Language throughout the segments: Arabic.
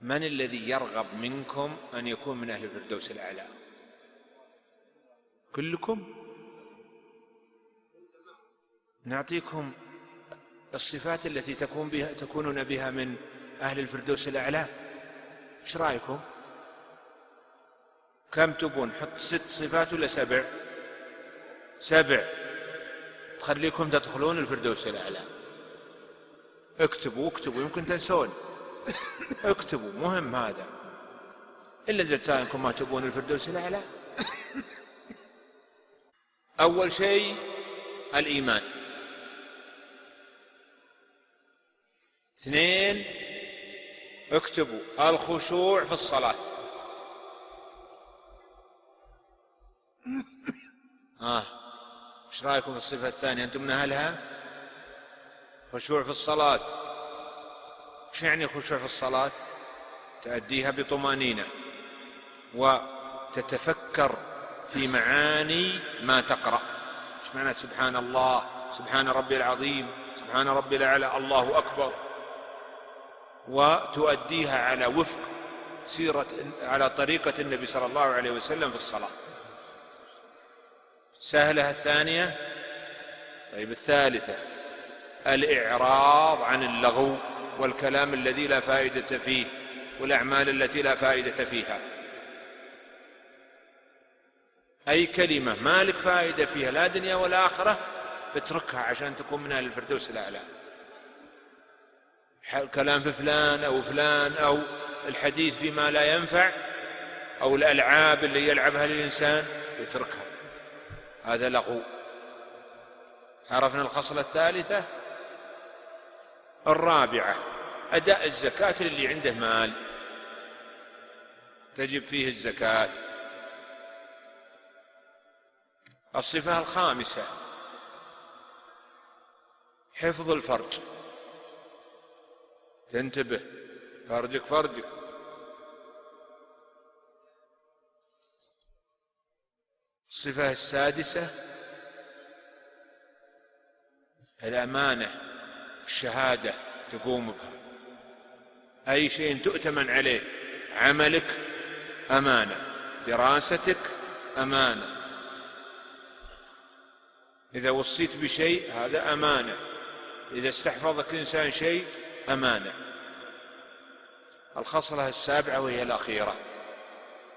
من الذي يرغب منكم أن يكون من أهل الفردوس الأعلى؟ كلكم؟ نعطيكم الصفات التي تكونون بها من أهل الفردوس الأعلى. ايش رأيكم؟ كم تبون؟ حط 6 صفات ولا 7؟ 7 تخليكم تدخلون الفردوس الأعلى. اكتبوا يمكن تنسون. اكتبوا، مهم هذا. إلا إذا كانكم ما تبون الفردوس الأعلى. أول شيء الإيمان. 2 اكتبوا الخشوع في الصلاة. ايش رايكم في الصفة الثانية؟ أنتم من أهلها؟ خشوع في الصلاة. ايش يعني خشوع في الصلاة؟ تأديها بطمأنينة وتتفكر في معاني ما تقرأ. ايش معنى سبحان الله، سبحان ربي العظيم، سبحان ربي الأعلى، الله أكبر، وتؤديها على وفق على طريقة النبي صلى الله عليه وسلم في الصلاة. سهلة الثانية. طيب الثالثة الإعراض عن اللغو والكلام الذي لا فائدة فيه والأعمال التي لا فائدة فيها. أي كلمة ما لك فائدة فيها لا دنيا ولا آخرة اتركها عشان تكون من أهل الفردوس الأعلى. كلام في فلان أو فلان، أو الحديث فيما لا ينفع، أو الألعاب اللي يلعبها الإنسان يتركها، هذا لغو. عرفنا الخصلة الثالثة. الرابعة أداء الزكاة للي عنده مال تجب فيه الزكاة. الصفة الخامسة حفظ الفرج. تنتبه، فرجك. الصفة السادسة الأمانة، الشهادة تقوم بها. أي شيء تؤتمن عليه، عملك أمانة، دراستك أمانة، إذا وصيت بشيء هذا أمانة، إذا استحفظك إنسان شيء أمانة. الخصلة السابعة وهي الأخيرة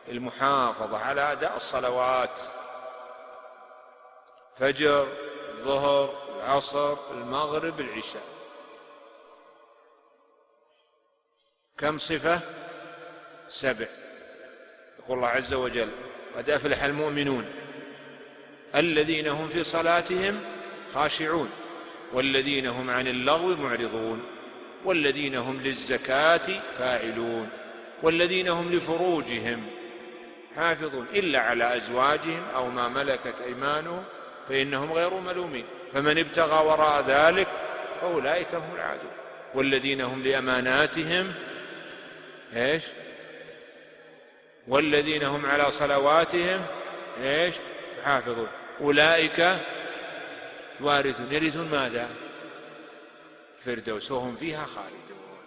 المحافظة على أداء الصلوات، فجر، الظهر، العصر، المغرب، العشاء. كم صفة؟ 7. يقول الله عز وجل: قد أفلح المؤمنون الذين هم في صلاتهم خاشعون والذين هم عن اللغو معرضون والذين هم للزكاة فاعلون والذين هم لفروجهم حافظون إلا على أزواجهم أو ما ملكت أيمانهم فإنهم غير ملومين فمن ابتغى وراء ذلك فأولئك هم العادون والذين هم لأماناتهم إيش؟ والذين هم على صلواتهم إيش؟ حافظون أولئك وارثون. يرثون ماذا؟ الفردوس وهم فيها خالدون.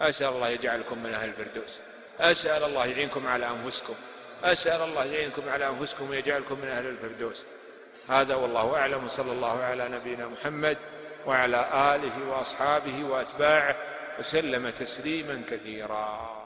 أسأل الله يجعلكم من أهل الفردوس. أسأل الله يعينكم على أنفسكم. أسأل الله يعينكم على أنفسكم ويجعلكم من أهل الفردوس. هذا والله أعلم، صلى الله على نبينا محمد وعلى آله وأصحابه وأتباعه وسلم تسليما كثيرا.